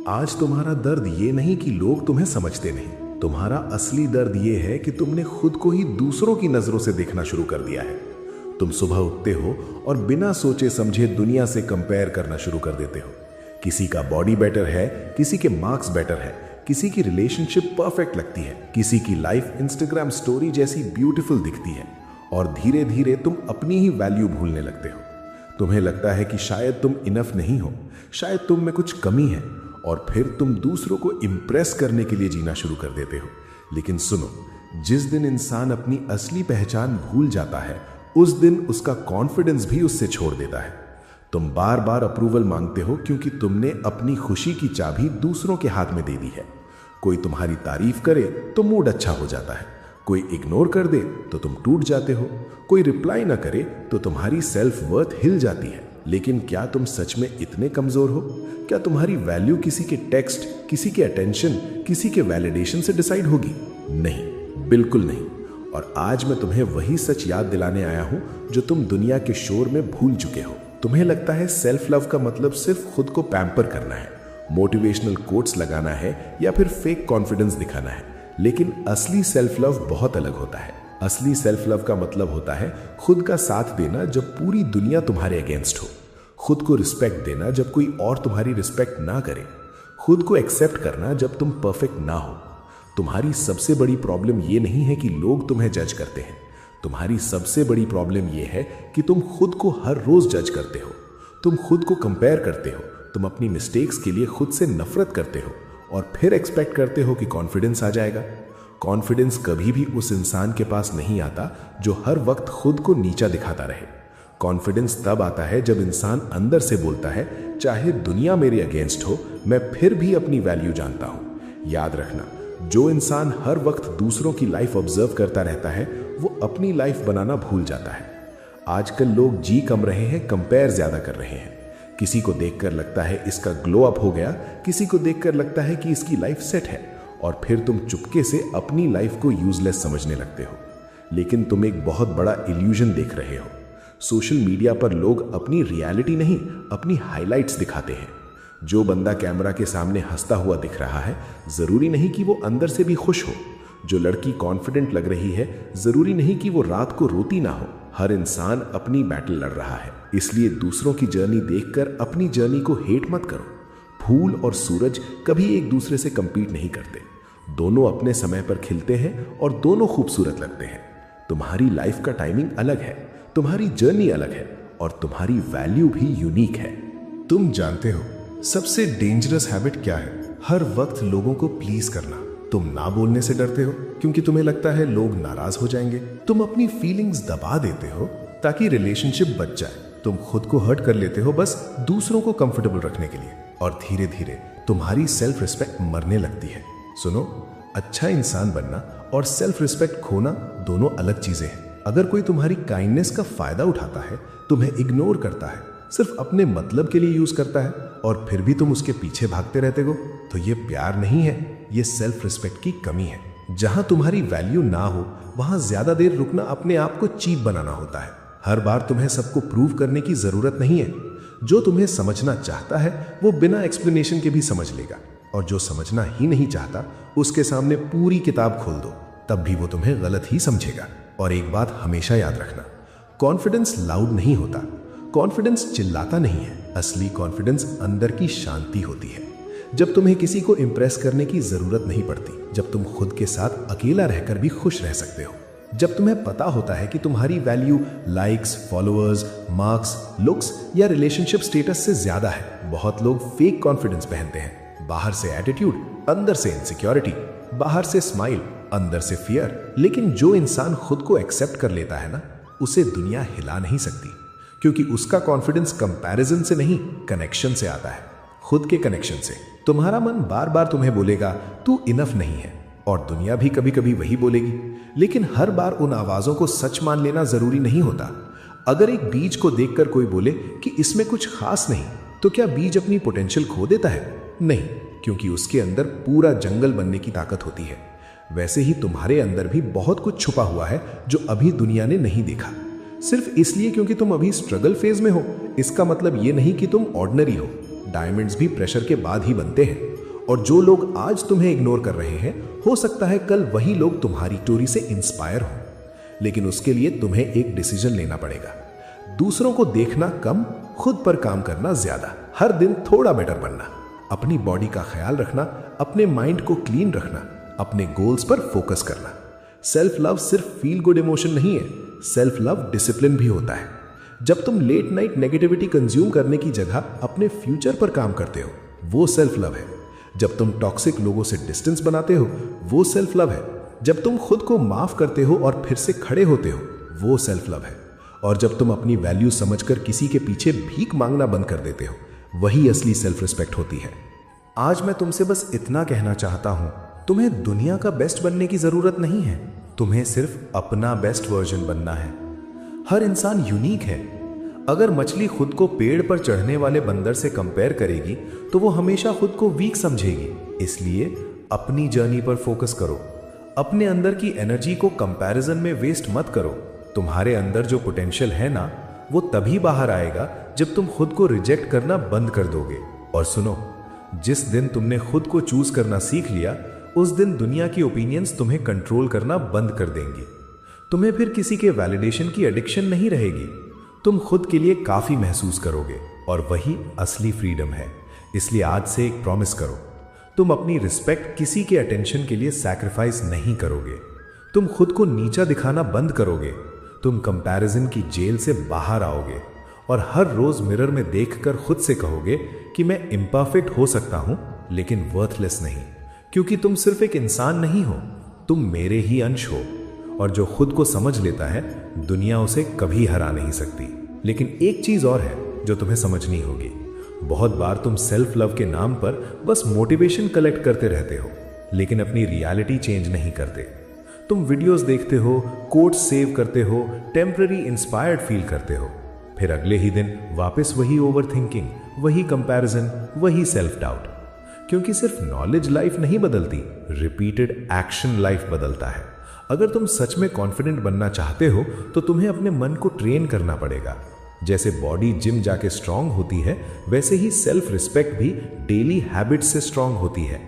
आज तुम्हारा दर्द ये नहीं कि लोग तुम्हें समझते नहीं, तुम्हारा असली दर्द ये है कि तुमने खुद को ही दूसरों की नजरों से देखना शुरू कर दिया है। तुम सुबह उठते हो और बिना सोचे समझे दुनिया से कंपेयर करना शुरू कर देते हो। किसी का बॉडी बेटर है, किसी के मार्क्स बेटर है, किसी की रिलेशनशिप परफेक्ट लगती है, किसी की लाइफ इंस्टाग्राम स्टोरी जैसी ब्यूटीफुल दिखती है और धीरे धीरे तुम अपनी ही वैल्यू भूलने लगते हो। तुम्हें लगता है कि शायद तुम इनफ नहीं हो, शायद तुम में कुछ कमी है और फिर तुम दूसरों को इम्प्रेस करने के लिए जीना शुरू कर देते हो। लेकिन सुनो, जिस दिन इंसान अपनी असली पहचान भूल जाता है उस दिन उसका कॉन्फिडेंस भी उससे छोड़ देता है। तुम बार बार अप्रूवल मांगते हो क्योंकि तुमने अपनी खुशी की चाबी दूसरों के हाथ में दे दी है। कोई तुम्हारी तारीफ करे तो मूड अच्छा हो जाता है, कोई इग्नोर कर दे तो तुम टूट जाते हो, कोई रिप्लाई ना करे तो तुम्हारी सेल्फ वर्थ हिल जाती है। लेकिन क्या तुम सच में इतने कमजोर हो? क्या तुम्हारी वैल्यू किसी के टेक्स्ट, किसी के अटेंशन, किसी के वैलिडेशन से डिसाइड होगी? नहीं, बिल्कुल नहीं। और आज मैं तुम्हें वही सच याद दिलाने आया हूं जो तुम दुनिया के शोर में भूल चुके हो। तुम्हें लगता है सेल्फ लव का मतलब सिर्फ खुद को पैम्पर करना है, मोटिवेशनल कोट्स लगाना है या फिर फेक कॉन्फिडेंस दिखाना है। लेकिन असली सेल्फ लव बहुत अलग होता है। असली सेल्फ लव का मतलब होता है खुद का साथ देना जब पूरी दुनिया तुम्हारे अगेंस्ट हो, खुद को रिस्पेक्ट देना जब कोई और तुम्हारी रिस्पेक्ट ना करे, खुद को एक्सेप्ट करना जब तुम परफेक्ट ना हो। तुम्हारी सबसे बड़ी प्रॉब्लम ये नहीं है कि लोग तुम्हें जज करते हैं, तुम्हारी सबसे बड़ी प्रॉब्लम ये है कि तुम खुद को हर रोज जज करते हो, तुम खुद को कंपेयर करते हो, तुम अपनी मिस्टेक्स के लिए खुद से नफरत करते हो और फिर एक्सपेक्ट करते हो कि कॉन्फिडेंस आ जाएगा। कॉन्फिडेंस कभी भी उस इंसान के पास नहीं आता जो हर वक्त खुद को नीचा दिखाता रहे। कॉन्फिडेंस तब आता है जब इंसान अंदर से बोलता है, चाहे दुनिया मेरे अगेंस्ट हो, मैं फिर भी अपनी वैल्यू जानता हूं। याद रखना, जो इंसान हर वक्त दूसरों की लाइफ ऑब्जर्व करता रहता है वो अपनी लाइफ बनाना भूल जाता है। आजकल लोग जी कम रहे हैं, कंपेयर ज्यादा कर रहे हैं। किसी को देखकर लगता है इसका ग्लो अप हो गया, किसी को देखकर लगता है कि इसकी लाइफ सेट है और फिर तुम चुपके से अपनी लाइफ को यूजलेस समझने लगते हो। लेकिन तुम एक बहुत बड़ा इल्यूजन देख रहे हो। सोशल मीडिया पर लोग अपनी रियलिटी नहीं, अपनी हाइलाइट्स दिखाते हैं। जो बंदा कैमरा के सामने हंसता हुआ दिख रहा है, जरूरी नहीं कि वो अंदर से भी खुश हो। जो लड़की कॉन्फिडेंट लग रही है, जरूरी नहीं कि वो रात को रोती ना हो। हर इंसान अपनी बैटल लड़ रहा है, इसलिए दूसरों की जर्नी देखकर अपनी जर्नी को हेट मत करो। फूल और सूरज कभी एक दूसरे से कंपीट नहीं करते, दोनों अपने समय पर खिलते हैं और दोनों खूबसूरत लगते हैं। तुम्हारी लाइफ का टाइमिंग अलग है, तुम्हारी जर्नी अलग है और तुम्हारी वैल्यू भी यूनिक है। तुम जानते हो सबसे डेंजरस हैबिट क्या है? हर वक्त लोगों को प्लीज करना। तुम ना बोलने से डरते हो क्योंकि तुम्हें लगता है लोग नाराज हो जाएंगे। तुम अपनी फीलिंग्स दबा देते हो ताकि रिलेशनशिप बच जाए। तुम खुद को हर्ट कर लेते हो बस दूसरों को कंफर्टेबल रखने के लिए और धीरे धीरे तुम्हारी सेल्फ रिस्पेक्ट मरने लगती है। सुनो, अच्छा इंसान बनना और सेल्फ रिस्पेक्ट खोना दोनों अलग चीजें हैं। अगर कोई तुम्हारी काइंडनेस का फायदा उठाता है, तुम्हें इग्नोर करता है, सिर्फ अपने मतलब के लिए यूज करता है और फिर भी तुम उसके पीछे भागते रहते हो, तो ये प्यार नहीं है, ये सेल्फ रिस्पेक्ट की कमी है। जहां तुम्हारी वैल्यू ना हो वहां ज्यादा देर रुकना अपने आप को चीप बनाना होता है। हर बार तुम्हें सबको प्रूव करने की जरूरत नहीं है। जो तुम्हें समझना चाहता है वो बिना एक्सप्लेनेशन के भी समझ लेगा और जो समझना ही नहीं चाहता उसके सामने पूरी किताब खोल दो, तब भी वो तुम्हें गलत ही समझेगा। और एक बात हमेशा याद रखना, कॉन्फिडेंस लाउड नहीं होता, कॉन्फिडेंस चिल्लाता नहीं है। असली कॉन्फिडेंस अंदर की शांति होती है, जब तुम्हें किसी को इंप्रेस करने की जरूरत नहीं पड़ती, जब तुम खुद के साथ अकेला रहकर भी खुश रह सकते हो, जब तुम्हें पता होता है कि तुम्हारी value likes, followers, marks, looks या रिलेशनशिप स्टेटस से ज्यादा है। बहुत लोग फेक कॉन्फिडेंस पहनते हैं, बाहर से एटीट्यूड, अंदर से इनसिक्योरिटी, बाहर से स्माइल, अंदर से फियर। लेकिन जो इंसान खुद को एक्सेप्ट कर लेता है ना, उसे दुनिया हिला नहीं सकती, क्योंकि उसका कॉन्फिडेंस कंपैरिजन से नहीं, कनेक्शन से आता है, खुद के कनेक्शन से। तुम्हारा मन बार बार तुम्हें बोलेगा तू इनफ नहीं है, और दुनिया भी कभी कभी वही बोलेगी। लेकिन हर बार उन आवाजों को सच मान लेना जरूरी नहीं होता। अगर एक बीज को देखकर कोई बोले कि इसमें कुछ खास नहीं, तो क्या बीज अपनी पोटेंशियल खो देता है? नहीं, क्योंकि उसके अंदर पूरा जंगल बनने की ताकत होती है। वैसे ही तुम्हारे अंदर भी बहुत कुछ छुपा हुआ है जो अभी दुनिया ने नहीं देखा। सिर्फ इसलिए क्योंकि तुम अभी स्ट्रगल फेज में हो, इसका मतलब ये नहीं कि तुम ऑर्डिनरी हो। डायमंड्स भी प्रेशर के बाद ही बनते हैं। और जो लोग आज तुम्हें इग्नोर कर रहे हैं, हो सकता है कल वही लोग तुम्हारी स्टोरी से इंस्पायर हों। लेकिन उसके लिए तुम्हें एक डिसीजन लेना पड़ेगा। दूसरों को देखना कम, खुद पर काम करना ज्यादा। हर दिन थोड़ा बेटर बनना, अपनी बॉडी का ख्याल रखना, अपने माइंड को क्लीन रखना, अपने गोल्स पर फोकस करना। सेल्फ लव सिर्फ फील गुड इमोशन नहीं है, सेल्फ लव डिसिप्लिन भी होता है। जब तुम लेट नाइट नेगेटिविटी कंज्यूम करने की जगह अपने फ्यूचर पर काम करते हो, वो सेल्फ लव है। जब तुम टॉक्सिक लोगों से डिस्टेंस बनाते हो, वो सेल्फ लव है। जब तुम खुद को माफ करते हो और फिर से खड़े होते हो, वो सेल्फ लव है। और जब तुम अपनी वैल्यू समझकर किसी के पीछे भीख मांगना बंद कर देते हो, वही असली सेल्फ रिस्पेक्ट होती है। आज मैं तुमसे बस इतना कहना चाहता हूं, तुम्हें दुनिया का बेस्ट बनने की जरूरत नहीं है, तुम्हें सिर्फ अपना बेस्ट वर्जन बनना है। हर इंसान यूनिक है। अगर मछली खुद को पेड़ पर चढ़ने वाले बंदर से कंपेयर करेगी तो वो हमेशा खुद को वीक समझेगी। इसलिए अपनी जर्नी पर फोकस करो। अपने अंदर की एनर्जी को कंपैरिजन में वेस्ट मत करो। तुम्हारे अंदर जो पोटेंशियल है ना, वो तभी बाहर आएगा जब तुम खुद को रिजेक्ट करना बंद कर दोगे। और सुनो, जिस दिन तुमने खुद को चूज करना सीख लिया, उस दिन दुनिया की ओपिनियंस तुम्हें कंट्रोल करना बंद कर देंगी। तुम्हें फिर किसी के वैलिडेशन की एडिक्शन नहीं रहेगी। तुम खुद के लिए काफी महसूस करोगे और वही असली फ्रीडम है। इसलिए आज से एक प्रॉमिस करो, तुम अपनी रिस्पेक्ट किसी के अटेंशन के लिए सैक्रिफाइस नहीं करोगे। तुम खुद को नीचा दिखाना बंद करोगे। तुम कंपैरिजन की जेल से बाहर आओगे और हर रोज मिरर में देखकर खुद से कहोगे कि मैं इम्परफेक्ट हो सकता हूं, लेकिन वर्थलेस नहीं। क्योंकि तुम सिर्फ एक इंसान नहीं हो, तुम मेरे ही अंश हो। और जो खुद को समझ लेता है, दुनिया उसे कभी हरा नहीं सकती। लेकिन एक चीज और है जो तुम्हें समझनी होगी। बहुत बार तुम सेल्फ लव के नाम पर बस मोटिवेशन कलेक्ट करते रहते हो, लेकिन अपनी रियलिटी चेंज नहीं करते। तुम वीडियोस देखते हो, कोट्स सेव करते हो, टेम्पररी इंस्पायर्ड फील करते हो, फिर अगले ही दिन वापस वही ओवरथिंकिंग, वही कंपैरिजन, वही सेल्फ डाउट। क्योंकि सिर्फ नॉलेज लाइफ नहीं बदलती, रिपीटेड एक्शन लाइफ बदलता है। अगर तुम सच में कॉन्फिडेंट बनना चाहते हो तो तुम्हें अपने मन को ट्रेन करना पड़ेगा। जैसे बॉडी जिम जाके स्ट्रांग होती है, वैसे ही सेल्फ रिस्पेक्ट भी डेली हैबिट से स्ट्रांग होती है।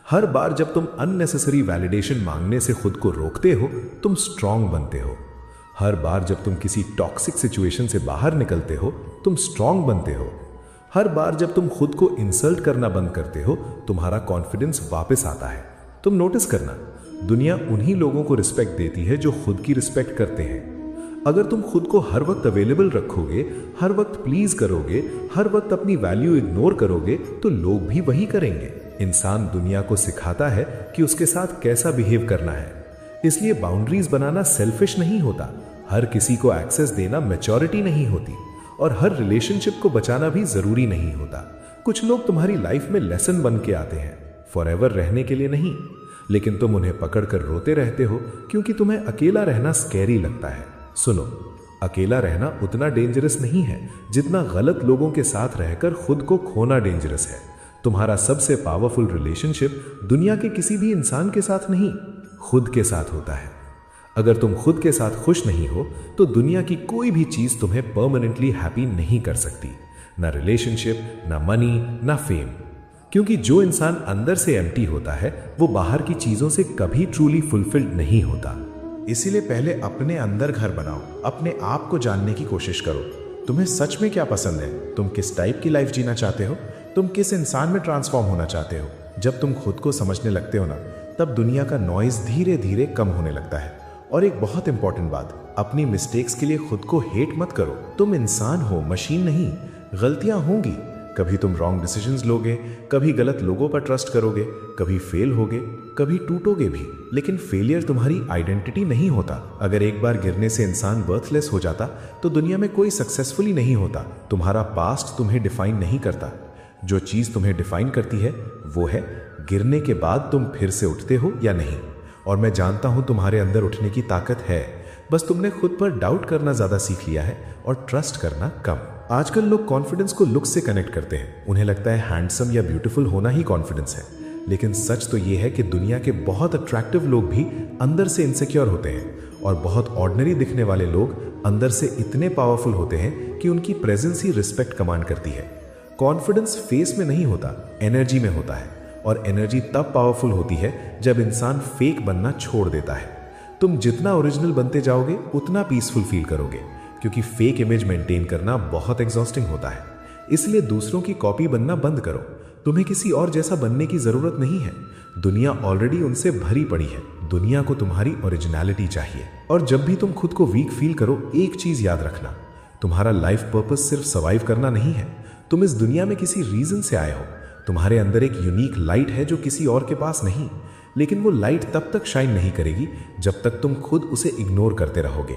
हर बार जब तुम अननेसेसरी वैलिडेशन मांगने से खुद को रोकते हो, तुम स्ट्रांग बनते हो। हर बार जब तुम किसी टॉक्सिक सिचुएशन से बाहर निकलते हो, तुम स्ट्रांग बनते हो। हर बार जब तुम खुद को इंसल्ट करना बंद करते हो, तुम्हारा कॉन्फिडेंस वापस आता है। तुम नोटिस करना, दुनिया उन्हीं लोगों को रिस्पेक्ट देती है जो खुद की रिस्पेक्ट करते हैं। अगर तुम खुद को हर वक्त अवेलेबल रखोगे, हर वक्त प्लीज करोगे, हर वक्त अपनी वैल्यू इग्नोर करोगे, तो लोग भी वही करेंगे। इंसान दुनिया को सिखाता है कि उसके साथ कैसा बिहेव करना है। इसलिए बाउंड्रीज बनाना सेल्फिश नहीं होता, हर किसी को एक्सेस देना मैच्योरिटी नहीं होती, और हर रिलेशनशिप को बचाना भी जरूरी नहीं होता। कुछ लोग तुम्हारी लाइफ में लेसन बन के आते हैं, फॉरएवर रहने के लिए नहीं, लेकिन तुम उन्हें पकड़कर रोते रहते हो क्योंकि तुम्हें अकेला रहना स्कैरी लगता है। सुनो, अकेला रहना उतना डेंजरस नहीं है जितना गलत लोगों के साथ रहकर खुद को खोना डेंजरस है। तुम्हारा सबसे पावरफुल रिलेशनशिप दुनिया के किसी भी इंसान के साथ नहीं, खुद के साथ होता है। अगर तुम खुद के साथ खुश नहीं हो तो दुनिया की कोई भी चीज तुम्हें परमानेंटली हैप्पी नहीं कर सकती, ना रिलेशनशिप, ना मनी, ना फेम। क्योंकि जो इंसान अंदर से एम्प्टी होता है, वो बाहर की चीजों से कभी ट्रूली फुलफिल्ड नहीं होता। इसीलिए पहले अपने अंदर घर बनाओ, अपने आप को जानने की कोशिश करो। तुम्हें सच में क्या पसंद है? तुम किस टाइप की लाइफ जीना चाहते हो? तुम किस इंसान में ट्रांसफॉर्म होना चाहते हो? जब तुम खुद को समझने लगते हो ना, तब दुनिया का नॉइज धीरे धीरे कम होने लगता है। और एक बहुत इंपॉर्टेंट बात, अपनी मिस्टेक्स के लिए खुद को हेट मत करो। तुम इंसान हो, मशीन नहीं। गलतियां होंगी, कभी तुम रॉन्ग डिसीजंस लोगे, कभी गलत लोगों पर ट्रस्ट करोगे, कभी फेल होगे, कभी टूटोगे भी। लेकिन फेलियर तुम्हारी आइडेंटिटी नहीं होता। अगर एक बार गिरने से इंसान बर्थलेस हो जाता तो दुनिया में कोई सक्सेसफुली नहीं होता। तुम्हारा पास्ट तुम्हें डिफाइन नहीं करता। जो चीज तुम्हें डिफाइन करती है वो है गिरने के बाद तुम फिर से उठते हो या नहीं। और मैं जानता हूं तुम्हारे अंदर उठने की ताकत है, बस तुमने खुद पर डाउट करना ज्यादा सीख लिया है और ट्रस्ट करना कम। आजकल लोग कॉन्फिडेंस को लुक से कनेक्ट करते हैं। उन्हें लगता है हैंडसम या ब्यूटीफुल होना ही कॉन्फिडेंस है। लेकिन सच तो ये है कि दुनिया के बहुत अट्रैक्टिव लोग भी अंदर से इनसिक्योर होते हैं, और बहुत ऑर्डिनरी दिखने वाले लोग अंदर से इतने पावरफुल होते हैं कि उनकी प्रेजेंस ही रिस्पेक्ट कमांड करती है। कॉन्फिडेंस फेस में नहीं होता, एनर्जी में होता है। और एनर्जी तब पावरफुल होती है जब इंसान फेक बनना छोड़ देता है। तुम जितना ओरिजिनल बनते जाओगे उतना पीसफुल फील करोगे, क्योंकि फेक इमेज मेंटेन करना बहुत एग्जॉस्टिंग होता है। इसलिए दूसरों की कॉपी बनना बंद करो। तुम्हें किसी और जैसा बनने की जरूरत नहीं है। दुनिया ऑलरेडी उनसे भरी पड़ी है। दुनिया को तुम्हारी ओरिजिनलिटी चाहिए। और जब भी तुम खुद को वीक फील करो, एक चीज याद रखना, तुम्हारा लाइफ पर्पस सिर्फ सर्वाइव करना नहीं है। तुम इस दुनिया में किसी रीजन से आए हो। तुम्हारे अंदर एक यूनिक लाइट है जो किसी और के पास नहीं, लेकिन वो लाइट तब तक शाइन नहीं करेगी जब तक तुम खुद उसे इग्नोर करते रहोगे।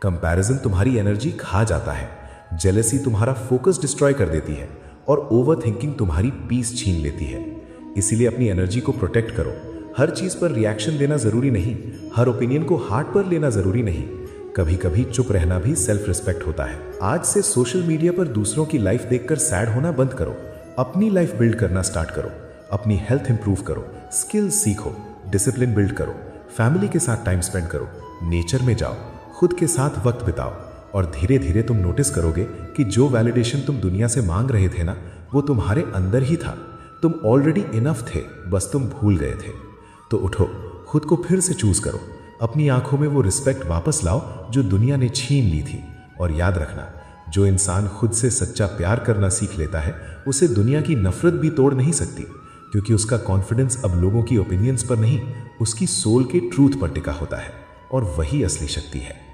कंपैरिजन तुम्हारी एनर्जी खा जाता है, जेलसी तुम्हारा फोकस डिस्ट्रॉय कर देती है और ओवर थिंकिंग तुम्हारी पीस छीन लेती है। इसीलिए अपनी एनर्जी को प्रोटेक्ट करो। हर चीज पर रिएक्शन देना जरूरी नहीं, हर ओपिनियन को हार्ट पर लेना जरूरी नहीं। कभी कभी चुप रहना भी सेल्फ रिस्पेक्ट होता है। आज से सोशल मीडिया पर दूसरों की लाइफ देखकर सैड होना बंद करो। अपनी लाइफ बिल्ड करना स्टार्ट करो। अपनी हेल्थ इंप्रूव करो, स्किल्स सीखो, डिसिप्लिन बिल्ड करो, फैमिली के साथ टाइम स्पेंड करो, नेचर में जाओ, खुद के साथ वक्त बिताओ। और धीरे धीरे तुम नोटिस करोगे कि जो वैलिडेशन तुम दुनिया से मांग रहे थे ना, वो तुम्हारे अंदर ही था। तुम ऑलरेडी इनफ थे, बस तुम भूल गए थे। तो उठो, खुद को फिर से चूज करो। अपनी आंखों में वो रिस्पेक्ट वापस लाओ जो दुनिया ने छीन ली थी। और याद रखना, जो इंसान खुद से सच्चा प्यार करना सीख लेता है, उसे दुनिया की नफरत भी तोड़ नहीं सकती, क्योंकि उसका कॉन्फिडेंस अब लोगों की ओपिनियंस पर नहीं, उसकी सोल के ट्रूथ पर टिका होता है। और वही असली शक्ति है।